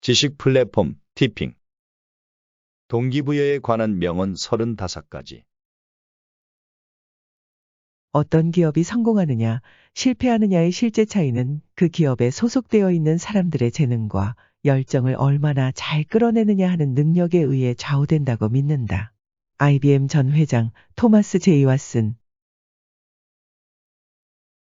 지식 플랫폼 티핑. 동기부여에 관한 명언 35가지. 어떤 기업이 성공하느냐, 실패하느냐의 실제 차이는 그 기업에 소속되어 있는 사람들의 재능과 열정을 얼마나 잘 끌어내느냐 하는 능력에 의해 좌우된다고 믿는다. IBM 전 회장 토마스 제이 왓슨.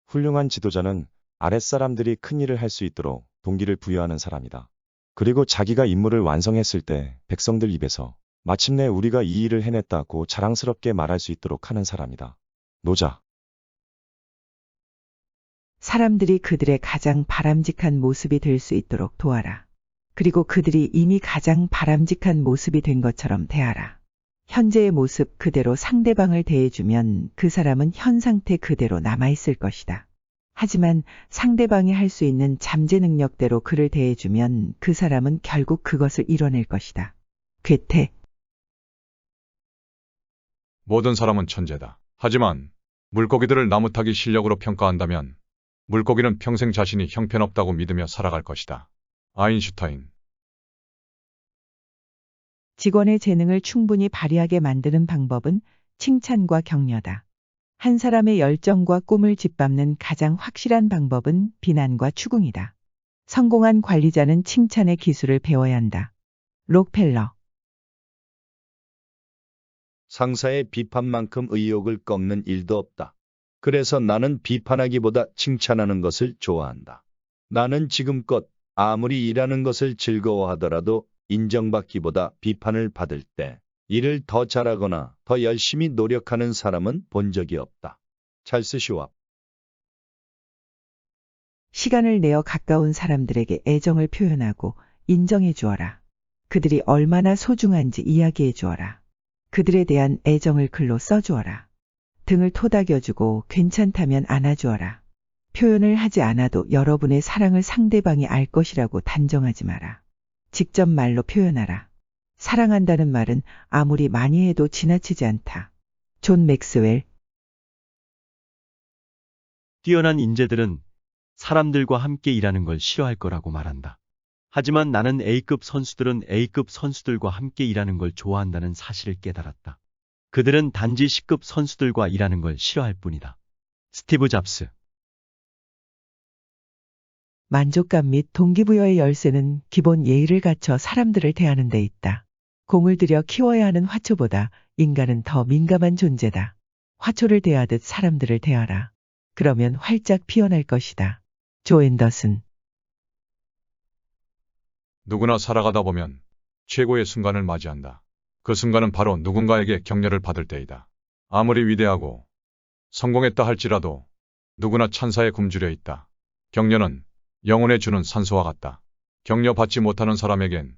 훌륭한 지도자는 아랫사람들이 큰 일을 할 수 있도록 동기를 부여하는 사람이다. 그리고 자기가 임무를 완성했을 때 백성들 입에서 마침내 우리가 이 일을 해냈다고 자랑스럽게 말할 수 있도록 하는 사람이다. 노자. 사람들이 그들의 가장 바람직한 모습이 될 수 있도록 도와라. 그리고 그들이 이미 가장 바람직한 모습이 된 것처럼 대하라. 현재의 모습 그대로 상대방을 대해주면 그 사람은 현 상태 그대로 남아있을 것이다. 하지만 상대방이 할 수 있는 잠재 능력대로 그를 대해주면 그 사람은 결국 그것을 이뤄낼 것이다. 괴테. 모든 사람은 천재다. 하지만 물고기들을 나무 타기 실력으로 평가한다면 물고기는 평생 자신이 형편없다고 믿으며 살아갈 것이다. 아인슈타인. 직원의 재능을 충분히 발휘하게 만드는 방법은 칭찬과 격려다. 한 사람의 열정과 꿈을 짓밟는 가장 확실한 방법은 비난과 추궁이다. 성공한 관리자는 칭찬의 기술을 배워야 한다. 록펠러. 상사의 비판만큼 의욕을 꺾는 일도 없다. 그래서 나는 비판하기보다 칭찬하는 것을 좋아한다. 나는 지금껏 아무리 일하는 것을 즐거워하더라도 인정받기보다 비판을 받을 때 일을 더 잘하거나 더 열심히 노력하는 사람은 본 적이 없다. 찰스 슈왑. 시간을 내어 가까운 사람들에게 애정을 표현하고 인정해 주어라. 그들이 얼마나 소중한지 이야기해 주어라. 그들에 대한 애정을 글로 써주어라. 등을 토닥여주고 괜찮다면 안아주어라. 표현을 하지 않아도 여러분의 사랑을 상대방이 알 것이라고 단정하지 마라. 직접 말로 표현하라. 사랑한다는 말은 아무리 많이 해도 지나치지 않다. 존 맥스웰. 뛰어난 인재들은 사람들과 함께 일하는 걸 싫어할 거라고 말한다. 하지만 나는 A급 선수들은 A급 선수들과 함께 일하는 걸 좋아한다는 사실을 깨달았다. 그들은 단지 C급 선수들과 일하는 걸 싫어할 뿐이다. 스티브 잡스. 만족감 및 동기부여의 열쇠는 기본 예의를 갖춰 사람들을 대하는 데 있다. 공을 들여 키워야 하는 화초보다 인간은 더 민감한 존재다. 화초를 대하듯 사람들을 대하라. 그러면 활짝 피어날 것이다. 조 앤더슨. 누구나 살아가다 보면 최고의 순간을 맞이한다. 그 순간은 바로 누군가에게 격려를 받을 때이다. 아무리 위대하고 성공했다 할지라도 누구나 찬사에 굶주려 있다. 격려는 영혼에 주는 산소와 같다. 격려받지 못하는 사람에겐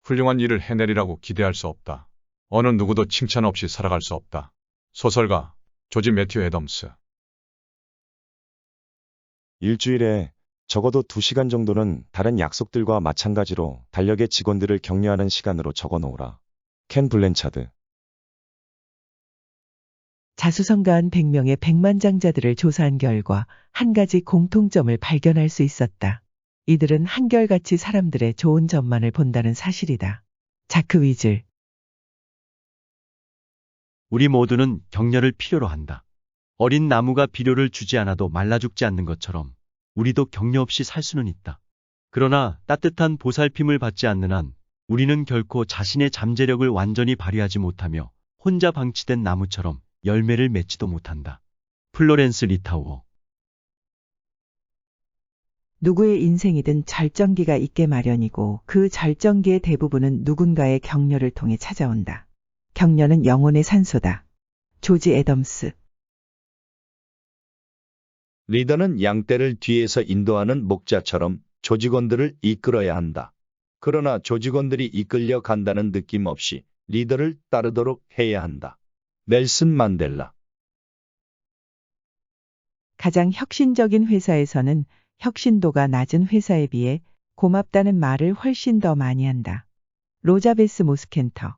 훌륭한 일을 해내리라고 기대할 수 없다. 어느 누구도 칭찬 없이 살아갈 수 없다. 소설가 조지 매튜 애덤스. 일주일에 적어도 2시간 정도는 다른 약속들과 마찬가지로 달력에 직원들을 격려하는 시간으로 적어놓으라. 켄 블랜차드. 자수성가한 100명의 백만장자들을 조사한 결과 한 가지 공통점을 발견할 수 있었다. 이들은 한결같이 사람들의 좋은 점만을 본다는 사실이다. 자크 위즐. 우리 모두는 격려를 필요로 한다. 어린 나무가 비료를 주지 않아도 말라 죽지 않는 것처럼 우리도 격려 없이 살 수는 있다. 그러나 따뜻한 보살핌을 받지 않는 한 우리는 결코 자신의 잠재력을 완전히 발휘하지 못하며 혼자 방치된 나무처럼 열매를 맺지도 못한다. 플로렌스 리타우어. 누구의 인생이든 절정기가 있게 마련이고 그 절정기의 대부분은 누군가의 격려를 통해 찾아온다. 격려는 영혼의 산소다. 조지 애덤스. 리더는 양떼를 뒤에서 인도하는 목자처럼 조직원들을 이끌어야 한다. 그러나 조직원들이 이끌려 간다는 느낌 없이 리더를 따르도록 해야 한다. 넬슨 만델라. 가장 혁신적인 회사에서는 혁신도가 낮은 회사에 비해 고맙다는 말을 훨씬 더 많이 한다. 로자베스 모스켄터.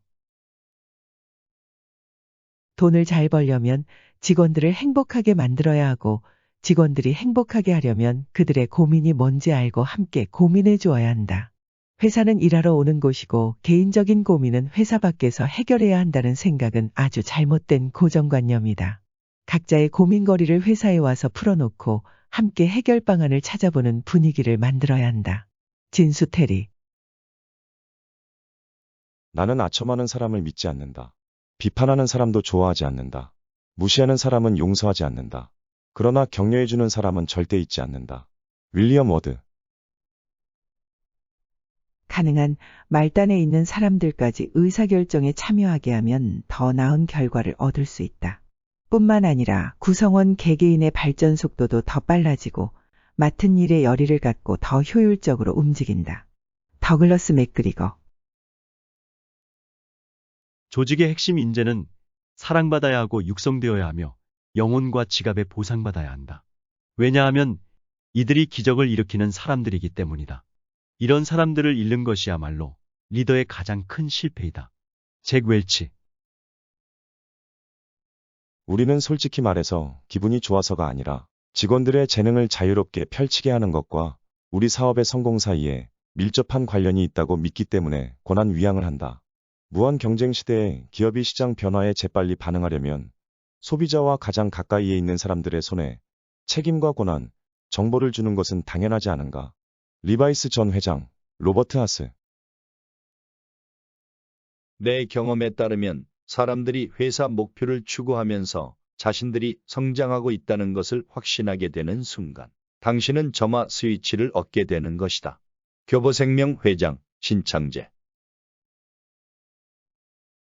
돈을 잘 벌려면 직원들을 행복하게 만들어야 하고 직원들이 행복하게 하려면 그들의 고민이 뭔지 알고 함께 고민해 주어야 한다. 회사는 일하러 오는 곳이고 개인적인 고민은 회사 밖에서 해결해야 한다는 생각은 아주 잘못된 고정관념이다. 각자의 고민거리를 회사에 와서 풀어놓고 함께 해결 방안을 찾아보는 분위기를 만들어야 한다. 진수 테리. 나는 아첨하는 사람을 믿지 않는다. 비판하는 사람도 좋아하지 않는다. 무시하는 사람은 용서하지 않는다. 그러나 격려해주는 사람은 절대 잊지 않는다. 윌리엄 워드. 가능한 말단에 있는 사람들까지 의사결정에 참여하게 하면 더 나은 결과를 얻을 수 있다. 뿐만 아니라 구성원 개개인의 발전 속도도 더 빨라지고 맡은 일에 열의를 갖고 더 효율적으로 움직인다. 더글러스 맥그리거. 조직의 핵심 인재는 사랑받아야 하고 육성되어야 하며 영혼과 지갑에 보상받아야 한다. 왜냐하면 이들이 기적을 일으키는 사람들이기 때문이다. 이런 사람들을 잃는 것이야말로 리더의 가장 큰 실패이다. 잭 웰치. 우리는 솔직히 말해서 기분이 좋아서가 아니라 직원들의 재능을 자유롭게 펼치게 하는 것과 우리 사업의 성공 사이에 밀접한 관련이 있다고 믿기 때문에 권한 위양을 한다. 무한 경쟁 시대에 기업이 시장 변화에 재빨리 반응하려면 소비자와 가장 가까이에 있는 사람들의 손에 책임과 권한, 정보를 주는 것은 당연하지 않은가. 리바이스 전 회장, 로버트 하스. 내 경험에 따르면 사람들이 회사 목표를 추구하면서 자신들이 성장하고 있다는 것을 확신하게 되는 순간, 당신은 점화 스위치를 얻게 되는 것이다. 교보생명 회장 신창재.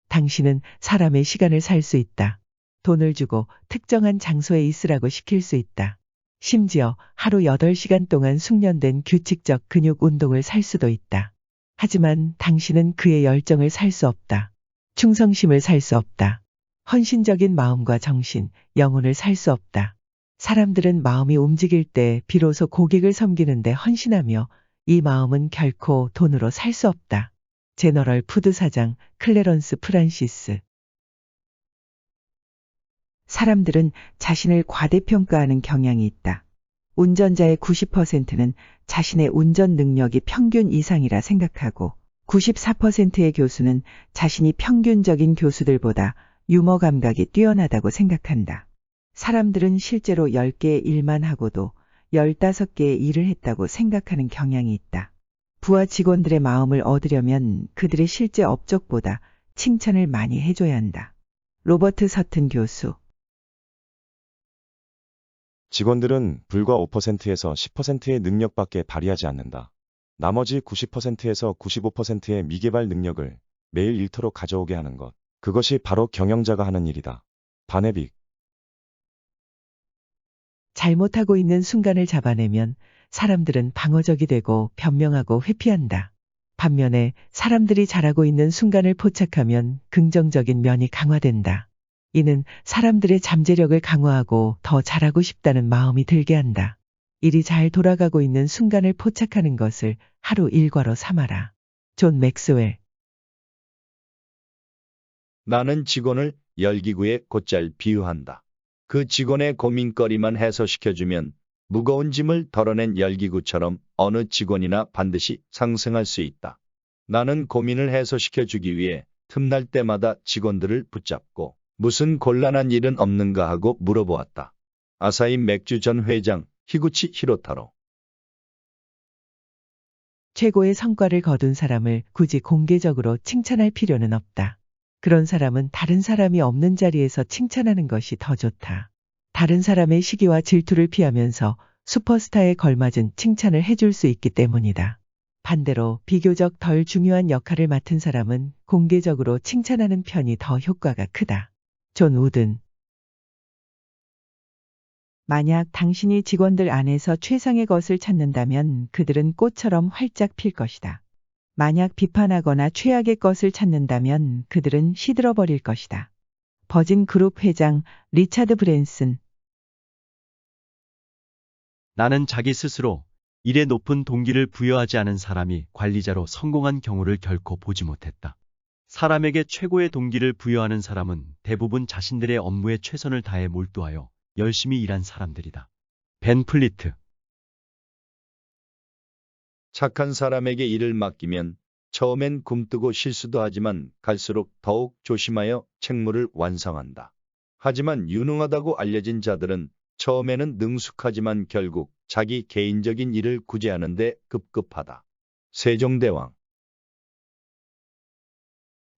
당신은 사람의 시간을 살 수 있다. 돈을 주고 특정한 장소에 있으라고 시킬 수 있다. 심지어 하루 8시간 동안 숙련된 규칙적 근육 운동을 살 수도 있다. 하지만 당신은 그의 열정을 살 수 없다. 충성심을 살 수 없다. 헌신적인 마음과 정신, 영혼을 살 수 없다. 사람들은 마음이 움직일 때 비로소 고객을 섬기는데 헌신하며 이 마음은 결코 돈으로 살 수 없다. 제너럴 푸드 사장 클래런스 프란시스. 사람들은 자신을 과대평가하는 경향이 있다. 운전자의 90%는 자신의 운전 능력이 평균 이상이라 생각하고 94%의 교수는 자신이 평균적인 교수들보다 유머 감각이 뛰어나다고 생각한다. 사람들은 실제로 10개의 일만 하고도 15개의 일을 했다고 생각하는 경향이 있다. 부하 직원들의 마음을 얻으려면 그들의 실제 업적보다 칭찬을 많이 해줘야 한다. 로버트 서튼 교수. 직원들은 불과 5%에서 10%의 능력밖에 발휘하지 않는다. 나머지 90%에서 95%의 미개발 능력을 매일 일터로 가져오게 하는 것. 그것이 바로 경영자가 하는 일이다. 바네빅. 잘못하고 있는 순간을 잡아내면 사람들은 방어적이 되고 변명하고 회피한다. 반면에 사람들이 잘하고 있는 순간을 포착하면 긍정적인 면이 강화된다. 이는 사람들의 잠재력을 강화하고 더 잘하고 싶다는 마음이 들게 한다. 일이 잘 돌아가고 있는 순간을 포착하는 것을 하루 일과로 삼아라. 존 맥스웰. 나는 직원을 열기구에 곧잘 비유한다. 그 직원의 고민거리만 해소시켜주면 무거운 짐을 덜어낸 열기구처럼 어느 직원이나 반드시 상승할 수 있다. 나는 고민을 해소시켜주기 위해 틈날 때마다 직원들을 붙잡고 무슨 곤란한 일은 없는가 하고 물어보았다. 아사히 맥주 전 회장 히구치 히로타로. 최고의 성과를 거둔 사람을 굳이 공개적으로 칭찬할 필요는 없다. 그런 사람은 다른 사람이 없는 자리에서 칭찬하는 것이 더 좋다. 다른 사람의 시기와 질투를 피하면서 슈퍼스타에 걸맞은 칭찬을 해줄 수 있기 때문이다. 반대로 비교적 덜 중요한 역할을 맡은 사람은 공개적으로 칭찬하는 편이 더 효과가 크다. 존 우든. 만약 당신이 직원들 안에서 최상의 것을 찾는다면 그들은 꽃처럼 활짝 필 것이다. 만약 비판하거나 최악의 것을 찾는다면 그들은 시들어버릴 것이다. 버진 그룹 회장 리차드 브랜슨. 나는 자기 스스로 일에 높은 동기를 부여하지 않은 사람이 관리자로 성공한 경우를 결코 보지 못했다. 사람에게 최고의 동기를 부여하는 사람은 대부분 자신들의 업무에 최선을 다해 몰두하여 열심히 일한 사람들이다. 벤 플리트. 착한 사람에게 일을 맡기면 처음엔 굼뜨고 실수도 하지만 갈수록 더욱 조심하여 책무를 완성한다. 하지만 유능하다고 알려진 자들은 처음에는 능숙하지만 결국 자기 개인적인 일을 구제하는 데 급급하다. 세종대왕.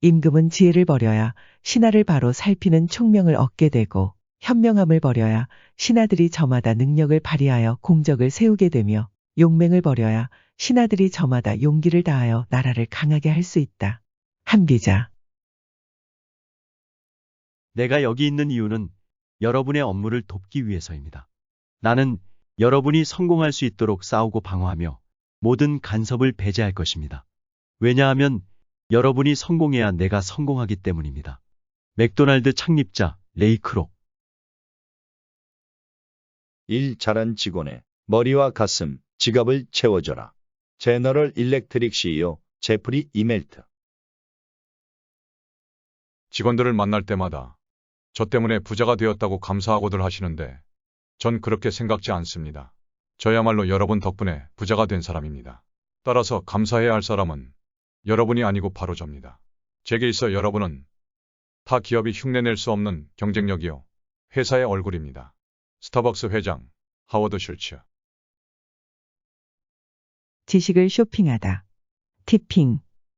임금은 지혜를 버려야 신하를 바로 살피는 총명을 얻게 되고, 현명함을 버려야 신하들이 저마다 능력을 발휘하여 공적을 세우게 되며, 용맹을 버려야 신하들이 저마다 용기를 다하여 나라를 강하게 할 수 있다. 한비자. 내가 여기 있는 이유는 여러분의 업무를 돕기 위해서입니다. 나는 여러분이 성공할 수 있도록 싸우고 방어하며 모든 간섭을 배제할 것입니다. 왜냐하면 여러분이 성공해야 내가 성공하기 때문입니다. 맥도날드 창립자 레이 크록. 일 잘한 직원의 머리와 가슴, 지갑을 채워줘라. 제너럴 일렉트릭 CEO 제프리 이멜트. 직원들을 만날 때마다 저 때문에 부자가 되었다고 감사하고들 하시는데 전 그렇게 생각지 않습니다. 저야말로 여러분 덕분에 부자가 된 사람입니다. 따라서 감사해야 할 사람은 여러분이 아니고 바로 접니다. 제게 있어 여러분은 타 기업이 흉내낼 수 없는 경쟁력이요. 회사의 얼굴입니다. 스타벅스 회장 하워드 슐츠. 지식을 쇼핑하다. 티핑.